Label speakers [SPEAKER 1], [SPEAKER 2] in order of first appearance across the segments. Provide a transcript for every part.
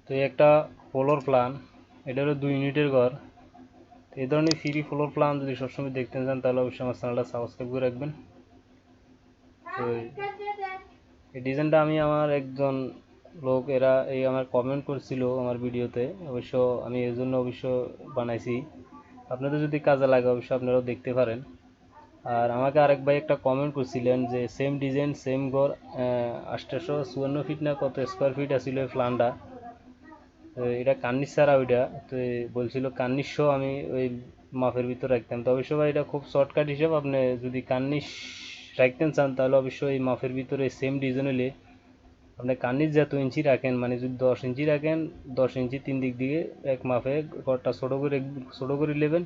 [SPEAKER 1] তো একটা floor plan, এটা হলো 2 ইউনিটের ঘর। তো এই ধরনের ফ্রি ফ্লোর প্ল্যান যদি সবসময় দেখতে চান তাহলে অবশ্যই আমার চ্যানেলটা সাবস্ক্রাইব করে রাখবেন। তো এই ডিজাইনটা আমি আমার একজন লোক এরা এই আমার কমেন্ট করছিল আমার ভিডিওতে, অবশ্য আমি এর জন্য অবশ্য বানাইছি। আপনাদের যদি কাজে লাগে অবশ্যই আপনারাও দেখতে পারেন। আর আমাকে আরেক ভাই একটা কমেন্ট করছিলেন যে সেম ডিজাইন সেম ঘর 854 ফিট না কত স্কোয়ার ফিট আছিল ওই প্ল্যানটা। তো এটা কার্নিশ ছাড়া ওইটা, তো বলছিল কার্নিশ সহ আমি ওই মাপের ভিতর রাখতাম। তো অবশ্য ভাই এটা খুব শর্টকাট হিসাব, আপনি যদি কার্নিশ রাখতেন চান তাহলে অবশ্যই এই মাপের ভিতরে সেম ডিজাইন হলে আপনি কার্নিশ যত ইঞ্চি রাখেন, মানে যদি 10 ইঞ্চি রাখেন 10 ইঞ্চি 3 দিক দিয়ে এক মাপে ঘরটা ছোটো করে নেবেন।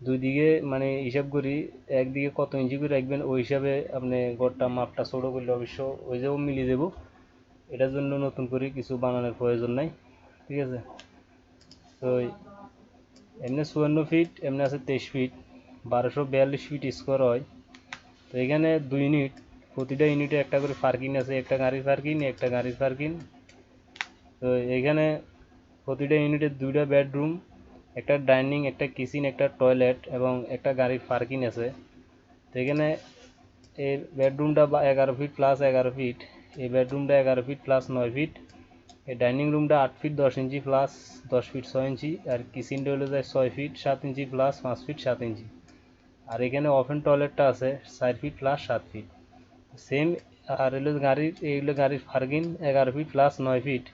[SPEAKER 1] দুই দিকে মানে হিসাব করি একদিকে কত ইঞ্চি করে রাখবেন ওই হিসাবে আপনি ঘরটা মাপটা ছোটো করলে অবশ্য ওই যাবো মিলিয়ে দেবো। এটার জন্য নতুন করে কিছু বানানোর প্রয়োজন নাই, ঠিক আছে। তো এমনি 54 ফিট, এমনি আছে 23 ফিট, 1242 ফিট স্কোয়ার হয়। তো এখানে 2 ইউনিট, প্রতিটা ইউনিটে একটা করে পার্কিং আছে, একটা গাড়ির পার্কিং একটা গাড়ির পার্কিং। তো এখানে প্রতিটা ইউনিটে 2টা বেডরুম, একটা ডাইনিং, একটা কিচেন, একটা টয়লেট এবং একটা গাড়ির পার্কিং আছে। তো এখানে এই বেডরুমটা 11 ফিট প্লাস 11 ফিট, এই বেডরুমটা 11 ফিট প্লাস 9 ফিট, এই ডাইনিং রুমটা 8 ফিট 10 ইঞ্চি প্লাস 10 ফিট 6 ইঞ্চি, আর কিচেনটা হলো যায় 6 ফিট 7 ইঞ্চি প্লাস 5 ফিট 7 ইঞ্চি। আর এখানে ওপেন টয়লেটটা আছে 4 ফিট প্লাস 7 ফিট সেম। আর এগুলো গাড়ির পার্কিং 11 ফিট প্লাস 9 ফিট।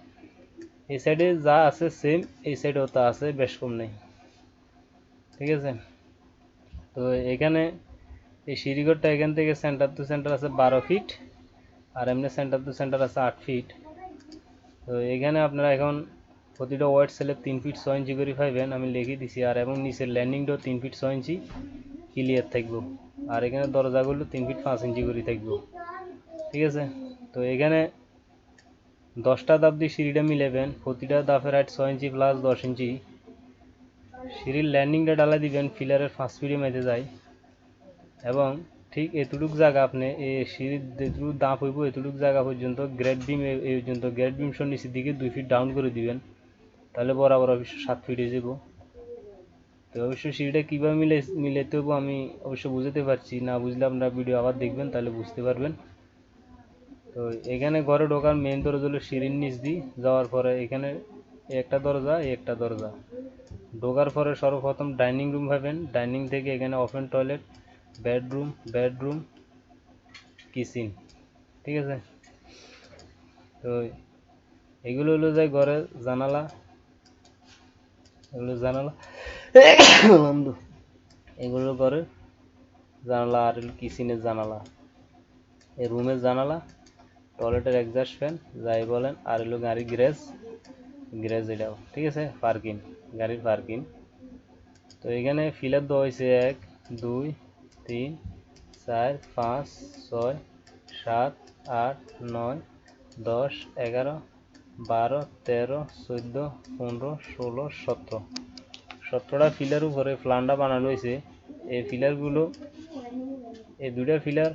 [SPEAKER 1] এই সাইডে যা আছে সেম এই সাইডেও তা আছে, বেশ কম নেই, ঠিক আছে। তো এখানে এই সিঁড়িঘরটা এখান থেকে সেন্টার টু সেন্টার আছে 12 ফিট, আর এমনি সেন্টার টু সেন্টার আছে 8 ফিট। তো এখানে আপনারা এখন প্রতিটা ওয়াইড সেলের 3 ফিট 6 ইঞ্চি করে পাইবেন, আমি লিখে দিছি। আর এবং নিচের ল্যান্ডিংটাও 3 ফিট 6 ইঞ্চি ক্লিয়ার থাকবো। আর এখানে দরজাগুলো 3 ফিট 5 ইঞ্চি করে থাকবো, ঠিক আছে। তো এখানে 10টা ধাপ দিয়ে সিঁড়িটা মিলাবেন, প্রতিটা ধাপের হাইট 6 ইঞ্চি প্লাস 10 ইঞ্চি। সিঁড়ির ল্যান্ডিংটা ডালা দিবেন ফিলারের 5 ফিটে মেঝে যায়, এবং ঠিক এতটুক জায়গা আপনি এই সিঁড়ির যেটুকু দাপ হইব এতটুক জায়গা পর্যন্ত গ্রেড বিম, এই পর্যন্ত গ্রেড বিম সহ নিচের দিকে 2 ফিট ডাউন করে দিবেন, তাহলে বরাবর অবশ্য 7 ফিট হয়ে যাব। তো অবশ্য সিঁড়িটা কীভাবে মিলাইতে হবো আমি অবশ্য বুঝতে পারছি না, বুঝলে আপনারা ভিডিও আবার দেখবেন তাহলে বুঝতে পারবেন। তো এখানে ঘরে ঢোকার মেন দরজা হলো সিঁড়ির নিচ দিয়ে যাওয়ার পরে এখানে একটা দরজা একটা দরজা ঢোকার পরে সর্বপ্রথম ডাইনিং রুম পাবেন, ডাইনিং থেকে এখানে ওপেন টয়লেট, বেডরুম কিচেন, ঠিক আছে। তো এগুলো হলো যায় ঘরের জানালা, এগুলো জানালা এগুলো ঘরের জানালা, আর হলো কিচেনের জানালা, এই রুমের জানালা, টয়লেটের এক্সস্ট ফ্যান যাই বলেন, আর হলো গাড়ির গ্যারেজ এটাও, ঠিক আছে। পার্কিং, গাড়ির পার্কিং। তো এখানে ফিলার দেওয়া হয়েছে 1 2 3 4 5 6 7 8 9 10 11 12 13 14 15 16 17, 17টা ফিলার উপরে প্ল্যানটা বানানো হয়েছে। এই ফিলারগুলো, এই 2টা ফিলার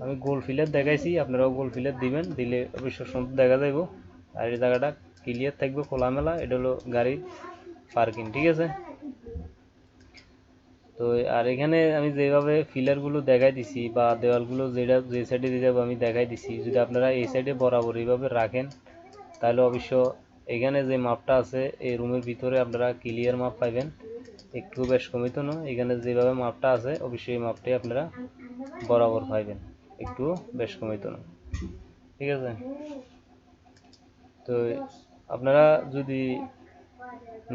[SPEAKER 1] আমি গোল ফিলার দেখাইছি, আপনারাও গোল ফিলার দিবেন, দিলে অবশ্য সুন্দর দেখা যাইব। আর এই জায়গাটা ক্লিয়ার থাকবে খোলামেলা, এটা হলো গাড়ির পার্কিং, ঠিক আছে। তো আর এখানে আমি যেভাবে ফিলারগুলো দেখাই দিছি বা দেওয়ালগুলো যে সাইডে দিয়ে যাবো আমি দেখাই দিছি, যদি আপনারা এই সাইডে বরাবর এইভাবে রাখেন তাহলে অবশ্য এখানে যে মাপটা আছে এই রুমের ভিতরে আপনারা ক্লিয়ার মাপ পাইবেন, একটু বেশ কমিত না। এখানে যেভাবে মাপটা আছে অবশ্যই এই মাপটাই আপনারা বরাবর পাইবেন, একটু বেশ কমিত না, ঠিক আছে। তো আপনারা যদি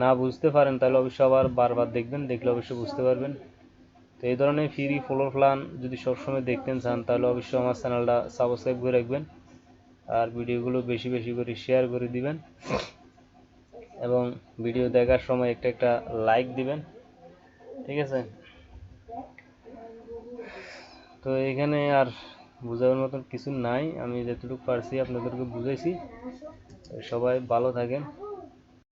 [SPEAKER 1] না বুঝতে পারেন তাহলে অবশ্যই আবার বারবার দেখবেন, দেখলে অবশ্যই বুঝতে পারবেন। তো এই ধরনের ফ্রি ফ্লোর প্ল্যান যদি সবসময় দেখতে চান তাহলে অবশ্যই আমার চ্যানেলটা সাবস্ক্রাইব করে রাখবেন, আর ভিডিওগুলো বেশি বেশি করে শেয়ার করে দিবেন, এবং ভিডিও দেখার সময় একটা লাইক দিবেন, ঠিক আছে। তো এখানে আর বোঝানোর মতন কিছু নাই, আমি যতটুকু পারছি আপনাদেরকে বুঝাইছি। সবাই ভালো থাকেন।